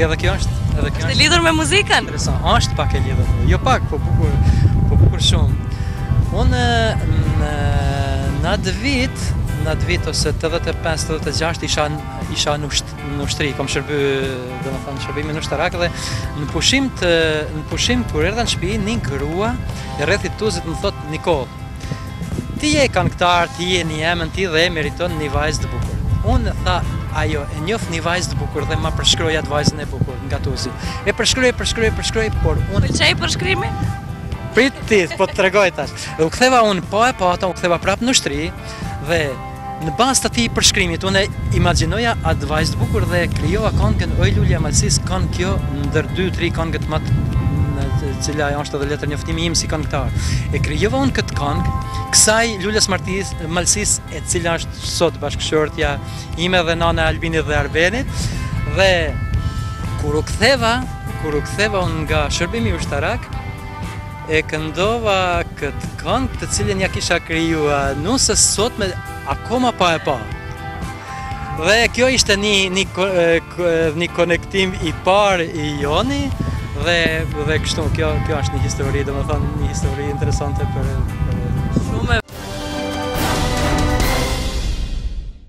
edhe kjo është... Është e lidhur me muzikën? Interesant, është pak e lidhur, jo pak, po bukur shumë. Unë në atë vit ose 85-86 isha në ushtri, kom shërby, dhe më thënë, shërbimi në ushtarak dhe në pushim kur erdha në shtëpi, një grua e rrethit tuzit më thot Nikol, ti je këngëtar, ti je një emën ti dhe meriton një vajzë të bukur. Unë tha, ajo, e njof një vajzë të bukur dhe ma përshkroj atë vajzën e bukur nga tuzi. E përshkroj, por unë... Pëlqej përshkrimi? Pritit, po të tregoj tash. Dhe u ktheva unë pa e pata, u ktheva prapë në ushtri dhe në bazë të atij përshkrimit unë imagjinoja atë vajzë të bukur dhe krijova këngën Oj Lulja Malsis, këngë kjo ndër 2-3 këngët më të cila është edhe letër njoftimi im si këngëtar. E krijova unë këtë këngë kësaj Lulës Malsis, e cila është sot bashkëshortja ime dhe nana Albinit dhe Arbenit, dhe kur u ktheva unë nga shërbimi ushtarak, e këndova këtë këngë të cilën ja kisha krijuar nusës sot me akoma pa e pa. Dhe kjo ishte një konektim i parë i joni dhe kështu, kjo është një histori, domethënë një histori interesante për